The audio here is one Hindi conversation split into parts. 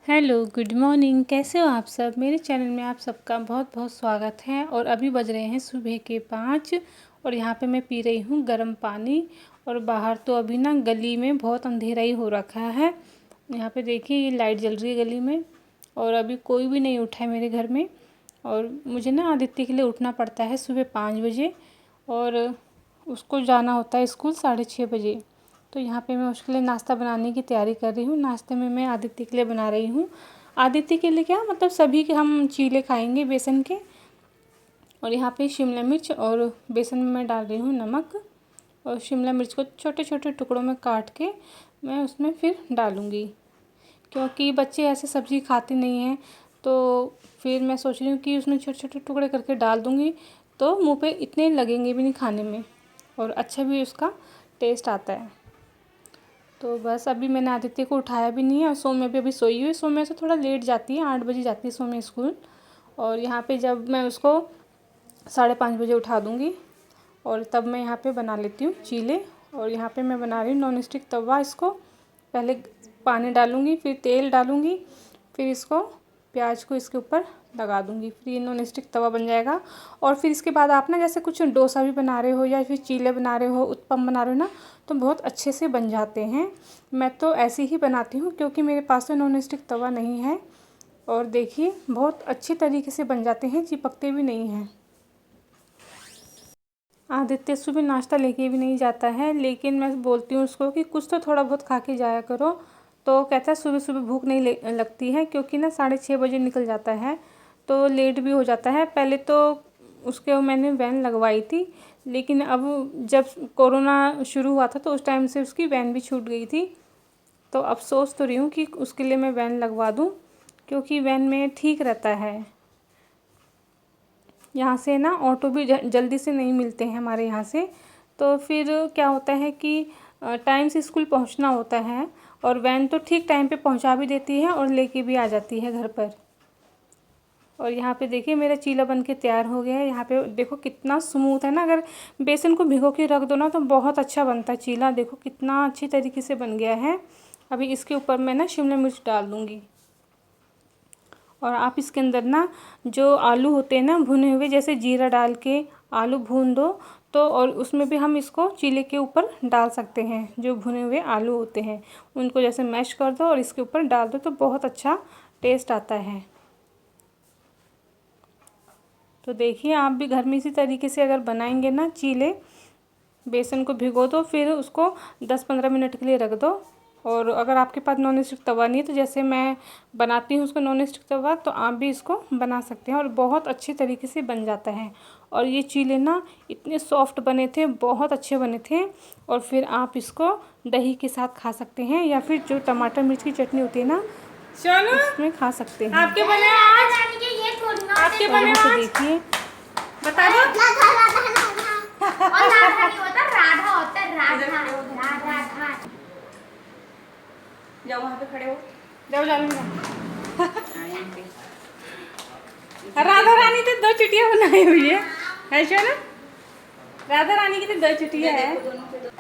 Hello, good morning. कैसे हो आप सब? मेरे चैनल में आप सबका बहुत बहुत स्वागत है। और अभी बज रहे हैं सुबह के 5 और यहाँ पे मैं पी रही हूँ गर्म पानी। और बाहर तो अभी ना गली में बहुत अंधेरा ही हो रखा है। यहाँ पे देखिए ये लाइट जल रही है गली में और अभी कोई भी नहीं उठा है मेरे घर में। और मुझे ना आदित्य के लिए उठना पड़ता है सुबह 5 बजे और उसको जाना होता है स्कूल 6:30 बजे। तो यहाँ पे मैं उसके लिए नाश्ता बनाने की तैयारी कर रही हूँ। नाश्ते में मैं आदित्य के लिए बना रही हूँ। आदित्य के लिए क्या मतलब सभी के हम चीले खाएंगे बेसन के। और यहाँ पे शिमला मिर्च और बेसन में मैं डाल रही हूँ नमक। और शिमला मिर्च को छोटे छोटे टुकड़ों में काट के मैं उसमें फिर डालूँगी, क्योंकि बच्चे ऐसे सब्ज़ी खाते नहीं हैं। तो फिर मैं सोच रही हूँ कि उसमें छोटे छोटे टुकड़े करके डाल दूँगी तो मुँह पे इतने लगेंगे भी नहीं खाने में और अच्छा भी उसका टेस्ट आता है। तो बस अभी मैंने आदित्य को उठाया भी नहीं है और सौम्य भी अभी सोई हुई है। सौम्य से थोड़ा लेट जाती है, 8 बजे जाती है सौम्य स्कूल। और यहाँ पे जब मैं उसको 5:30 बजे उठा दूँगी और तब मैं यहाँ पे बना लेती हूँ चीले। और यहाँ पे मैं बना रही हूँ नॉन स्टिक तवा। इसको पहले पानी डालूँगी, फिर तेल डालूँगी, फिर इसको प्याज को इसके ऊपर लगा दूँगी, फिर ये नॉन स्टिक तवा बन जाएगा। और फिर इसके बाद आप ना जैसे कुछ डोसा भी बना रहे हो या फिर चीले बना रहे हो, उत्पम बना रहे हो ना, तो बहुत अच्छे से बन जाते हैं। मैं तो ऐसे ही बनाती हूँ क्योंकि मेरे पास तो नॉन स्टिक तवा नहीं है। और देखिए बहुत अच्छी तरीके से बन जाते हैं, चिपकते भी नहीं हैं। आदित्य सुबह नाश्ता लेके भी नहीं जाता है, लेकिन मैं बोलती हूँ उसको कि कुछ तो थोड़ा बहुत खा के जाया करो। तो कहता है सुबह सुबह भूख नहीं लगती है, क्योंकि ना 6:30 बजे निकल जाता है तो लेट भी हो जाता है। पहले तो उसके मैंने वैन लगवाई थी, लेकिन अब जब कोरोना शुरू हुआ था तो उस टाइम से उसकी वैन भी छूट गई थी। तो अब सोच तो रही हूँ कि उसके लिए मैं वैन लगवा दूँ, क्योंकि वैन में ठीक रहता है। यहाँ से ना ऑटो भी जल्दी से नहीं मिलते हैं हमारे यहाँ से। तो फिर क्या होता है कि टाइम से स्कूल पहुँचना होता है और वैन तो ठीक टाइम पे पहुँचा भी देती है और लेके भी आ जाती है घर पर। और यहाँ पे देखिए मेरा चीला बन के तैयार हो गया है। यहाँ पे देखो कितना स्मूथ है ना, अगर बेसन को भिगो के रख दो ना तो बहुत अच्छा बनता है चीला। देखो कितना अच्छी तरीके से बन गया है। अभी इसके ऊपर मैं ना शिमला मिर्च डाल दूँगी। और आप इसके अंदर ना जो आलू होते हैं ना भुने हुए, जैसे जीरा डाल के आलू भून दो तो, और उसमें भी हम इसको चीले के ऊपर डाल सकते हैं। जो भुने हुए आलू होते हैं उनको जैसे मैश कर दो और इसके ऊपर डाल दो तो बहुत अच्छा टेस्ट आता है। तो देखिए आप भी घर में इसी तरीके से अगर बनाएंगे ना चीले, बेसन को भिगो दो, फिर उसको 10-15 मिनट के लिए रख दो। और अगर आपके पास नॉन स्टिक तवा नहीं है तो जैसे मैं बनाती हूँ उसको नॉन स्टिक तवा, तो आप भी इसको बना सकते हैं और बहुत अच्छे तरीके से बन जाता है। और ये चीले ना इतने सॉफ्ट बने थे, बहुत अच्छे बने थे। और फिर आप इसको दही के साथ खा सकते हैं या फिर जो टमाटर मिर्च की चटनी होती है ना उसमें खा सकते हैं। आपके बने आज आपके बने आज देखिए बता दो। और राधा नहीं होता, राधा होता है। राधा राधा। जाओ वहाँ पे खड़े हो, जाओ जाओ राधा रानी तो 2 चुटियाँ बनाई हुई है ना? राधा रानी की तो 2 चुटियाँ है।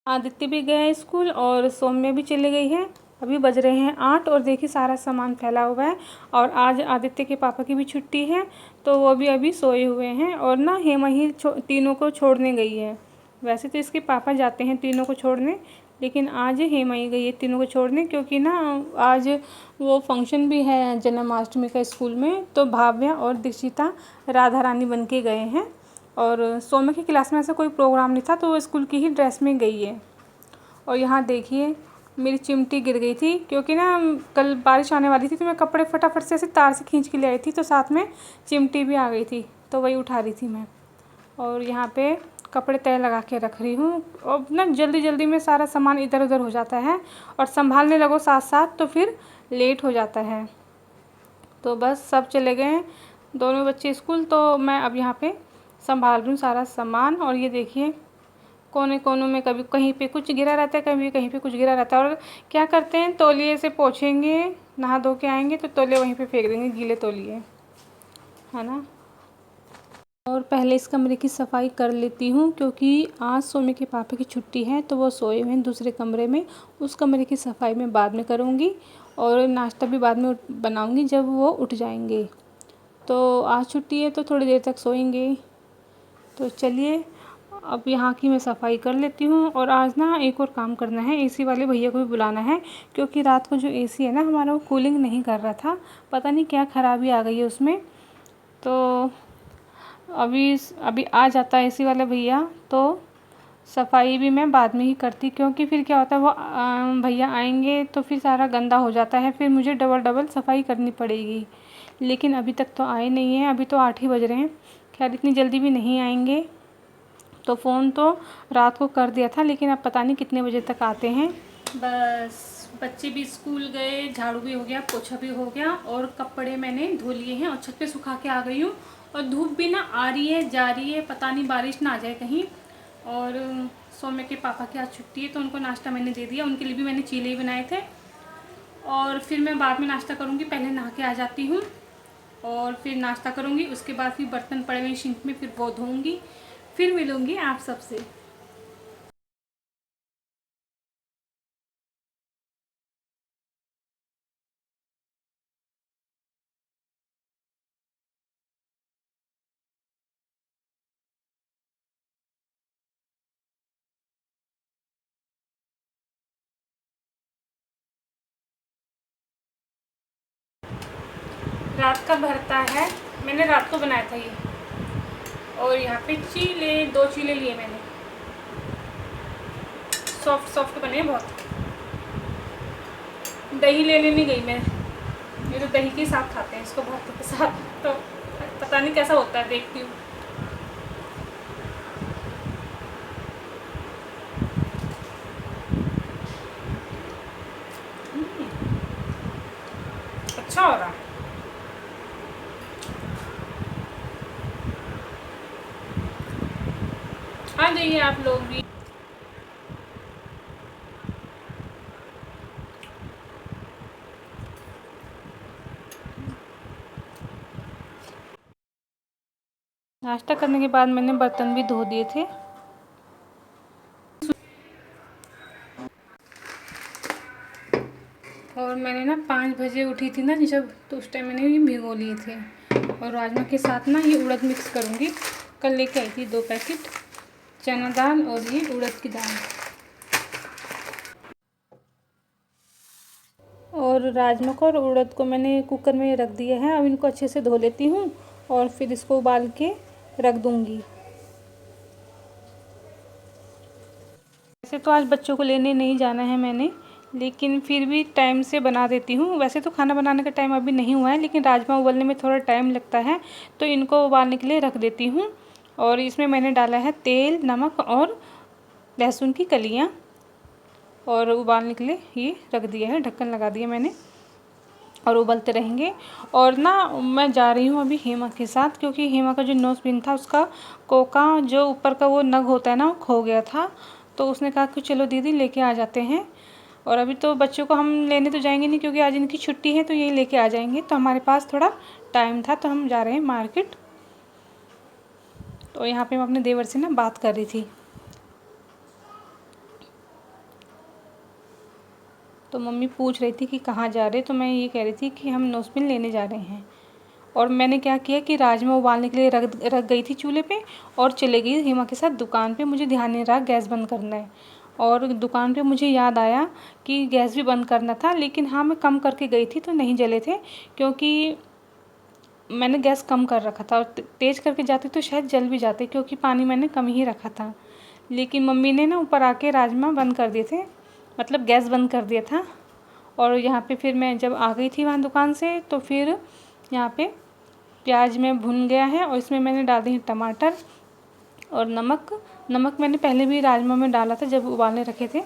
आदित्य भी गया है स्कूल और सौम्य भी चले गई है। अभी बज रहे हैं 8 और देखिए सारा सामान फैला हुआ है। और आज आदित्य के पापा की भी छुट्टी है तो वो भी अभी सोए हुए हैं। और ना हेमा ही तीनों को छोड़ने गई है। वैसे तो इसके पापा जाते हैं तीनों को छोड़ने, लेकिन आज हेमा ही गई है तीनों को छोड़ने, क्योंकि ना आज वो फंक्शन भी है जन्माष्टमी का स्कूल में। तो भाव्या और दीक्षिता राधा रानी बन के गए हैं। और सौम्य की क्लास में ऐसा कोई प्रोग्राम नहीं था तो वो स्कूल की ही ड्रेस में गई है। और यहाँ देखिए मेरी चिमटी गिर गई थी, क्योंकि ना कल बारिश आने वाली थी तो मैं कपड़े फटाफट से ऐसे तार से खींच के ले आई थी, तो साथ में चिमटी भी आ गई थी तो वही उठा रही थी मैं। और यहाँ पे कपड़े तय लगा के रख रही हूँ। और ना जल्दी जल्दी में सारा सामान इधर उधर हो जाता है और संभालने लगो साथ साथ तो फिर लेट हो जाता है। तो बस सब चले गए हैं, दोनों बच्चे स्कूल, तो मैं अब यहाँ पे संभाल रही हूँ सारा सामान। और ये देखिए कोने कोनों में कभी कहीं पे कुछ गिरा रहता है, कभी कहीं पे कुछ गिरा रहता है। और क्या करते हैं, तौलिए से पोछेंगे, नहा धो के आएंगे तो तौलिए वहीं पे फेंक देंगे, गीले तौलिए, है ना। और पहले इस कमरे की सफाई कर लेती हूँ, क्योंकि आज सौम्य के पापा की छुट्टी है तो वो सोए हुए हैं दूसरे कमरे में। उस कमरे की सफाई मैं बाद में करूँगी। और नाश्ता भी बाद में बनाऊँगी जब वो उठ जाएंगे। तो आज छुट्टी है तो थोड़ी देर तक सोएंगे। तो चलिए अब यहाँ की मैं सफाई कर लेती हूँ। और आज ना एक और काम करना है, एसी वाले भैया को भी बुलाना है, क्योंकि रात को जो एसी है ना हमारा वो कूलिंग नहीं कर रहा था, पता नहीं क्या ख़राबी आ गई है उसमें। तो अभी आ जाता है एसी वाला भैया तो सफाई भी मैं बाद में ही करती, क्योंकि फिर क्या होता है वो भैया आएंगे तो फिर सारा गंदा हो जाता है, फिर मुझे डबल डबल सफाई करनी पड़ेगी। लेकिन अभी तक तो आए नहीं हैं, अभी तो 8 ही बज रहे हैं। खैर इतनी जल्दी भी नहीं आएंगे। तो फ़ोन तो रात को कर दिया था, लेकिन अब पता नहीं कितने बजे तक आते हैं। बस बच्चे भी स्कूल गए, झाड़ू भी हो गया, पोछा भी हो गया और कपड़े मैंने धो लिए हैं और छत पे सुखा के आ गई हूँ। और धूप भी ना आ रही है जा रही है, पता नहीं बारिश ना आ जाए कहीं। और सौम्य के पापा की आज छुट्टी है तो उनको नाश्ता मैंने दे दिया, उनके लिए भी मैंने चीले ही बनाए थे। और फिर मैं बाद में नाश्ता करूँगी, पहले नहा के आ जाती हूँ और फिर नाश्ता करूँगी। उसके बाद फिर बर्तन पड़े हुए सिंक में, फिर वो धोऊँगी, फिर मिलूँगी आप सबसे। रात का भरता है, मैंने रात को बनाया था ये। और यहाँ पे चीले, 2 चीले लिए मैंने, सॉफ्ट सॉफ्ट बने बहुत। दही लेने नहीं गई मैं, ये तो दही के साथ खाते हैं इसको भरते के साथ, तो पता नहीं कैसा होता है, देखती हूँ। अच्छा हो रहा है। आ जाइए आप लोग भी। नाश्ता करने के बाद मैंने बर्तन भी धो दिए थे। और मैंने ना 5 बजे उठी थी ना जब, तो उस टाइम मैंने ये भिगो लिए थे। और राजमा के साथ ना ये उड़द मिक्स करूँगी। कल लेके आई थी 2 पैकेट चना दाल और ये उड़द की दाल। और राजमा को और उड़द को मैंने कुकर में रख दिया है। अब इनको अच्छे से धो लेती हूँ और फिर इसको उबाल के रख दूँगी। वैसे तो आज बच्चों को लेने नहीं जाना है मैंने, लेकिन फिर भी टाइम से बना देती हूँ। वैसे तो खाना बनाने का टाइम अभी नहीं हुआ है, लेकिन राजमा उबलने में थोड़ा टाइम लगता है, तो इनको उबालने के लिए रख देती हूँ। और इसमें मैंने डाला है तेल, नमक और लहसुन की कलियाँ, और उबालने के लिए ये रख दिया है, ढक्कन लगा दिया मैंने, और उबलते रहेंगे। और ना मैं जा रही हूँ अभी हेमा के साथ, क्योंकि हेमा का जो नोज़पिन था उसका कोका जो ऊपर का वो नग होता है ना वो खो गया था। तो उसने कहा कि चलो दीदी लेके आ जाते हैं। और अभी तो बच्चों को हम लेने तो जाएंगे नहीं, क्योंकि आज इनकी छुट्टी है, तो यही लेके आ जाएंगे। तो हमारे पास थोड़ा टाइम था तो हम जा रहे हैं मार्केट। तो यहाँ पे मैं अपने देवर से ना बात कर रही थी। तो मम्मी पूछ रही थी कि कहाँ जा रहे, तो मैं ये कह रही थी कि हम नोज़पिन लेने जा रहे हैं। और मैंने क्या किया कि राजमा उबालने के लिए रख गई थी चूल्हे पे, और चले गई हेमा के साथ दुकान पे। मुझे ध्यान नहीं रहा गैस बंद करना है, और दुकान पे मुझे याद आया कि गैस भी बंद करना था। लेकिन हाँ मैं कम करके गई थी तो नहीं जले थे, क्योंकि मैंने गैस कम कर रखा था। और तेज़ करके जाती तो शायद जल भी जाते, क्योंकि पानी मैंने कम ही रखा था। लेकिन मम्मी ने ना ऊपर आके राजमा बंद कर दिए थे, मतलब गैस बंद कर दिया था। और यहाँ पे फिर मैं जब आ गई थी वहाँ दुकान से, तो फिर यहाँ पे प्याज में भुन गया है, और इसमें मैंने डाल दी टमाटर और नमक मैंने पहले भी राजमा में डाला था जब उबालने रखे थे।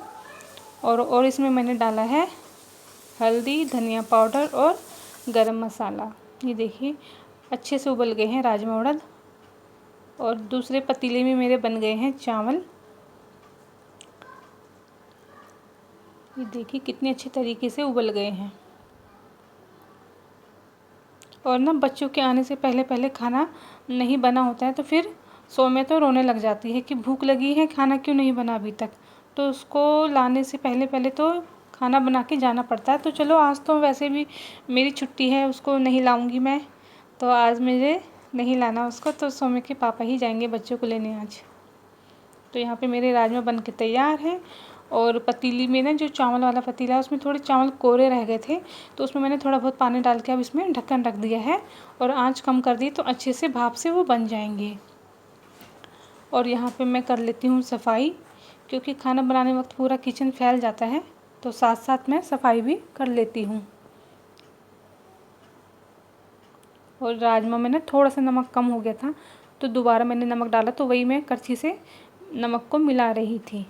और इसमें मैंने डाला है हल्दी, धनिया पाउडर और गरम मसाला। ये देखिए अच्छे से उबल गए हैं राजमा उड़द। और दूसरे पतीले में मेरे बन गए हैं चावल। ये देखिए कितने अच्छे तरीके से उबल गए हैं। और ना बच्चों के आने से पहले पहले खाना नहीं बना होता है, तो फिर सौम्य तो रोने लग जाती है कि भूख लगी है, खाना क्यों नहीं बना अभी तक। तो उसको लाने से पहले पहले तो खाना बना के जाना पड़ता है। तो चलो आज तो वैसे भी मेरी छुट्टी है, उसको नहीं लाऊंगी मैं, तो आज मुझे नहीं लाना उसको, तो सौम्य के पापा ही जाएंगे बच्चों को लेने आज। तो यहाँ पे मेरे राजमा बन के तैयार हैं। और पतीली में ना, जो चावल वाला पतीला है, उसमें थोड़े चावल कोरे रह गए थे, तो उसमें मैंने थोड़ा बहुत पानी डाल के अब इसमें ढक्कन रख दिया है और आँच कम कर दी, तो अच्छे से भाप से वो बन जाएंगे। और यहाँ पे मैं कर लेती हूँ सफाई, क्योंकि खाना बनाने वक्त पूरा किचन फैल जाता है, तो साथ साथ मैं सफाई भी कर लेती हूँ। और राजमा में ना थोड़ा सा नमक कम हो गया था, तो दोबारा मैंने नमक डाला, तो वही मैं करछी से नमक को मिला रही थी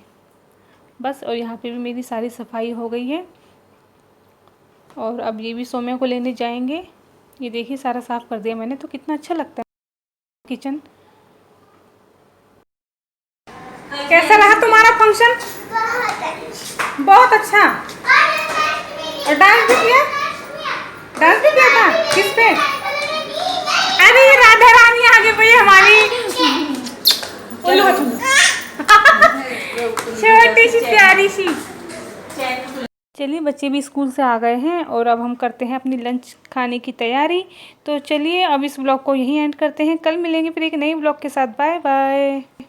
बस। और यहाँ पे भी मेरी सारी सफाई हो गई है। और अब ये भी सौम्या को लेने जाएंगे। ये देखिए सारा साफ़ कर दिया मैंने, तो कितना अच्छा लगता है किचन। कैसा रहा तुम्हारा फंक्शन? बहुत अच्छा। और डांस भी किया? डांस भी किया था? किस पे? अरे ये राधा रानी आगे गई हमारी, छोटी सी प्यारी सी। चलिए बच्चे भी स्कूल से आ गए हैं और अब हम करते हैं अपनी लंच खाने की तैयारी। तो चलिए अब इस ब्लॉग को यहीं एंड करते हैं, कल मिलेंगे फिर एक नई ब्लॉग के साथ। Bye bye.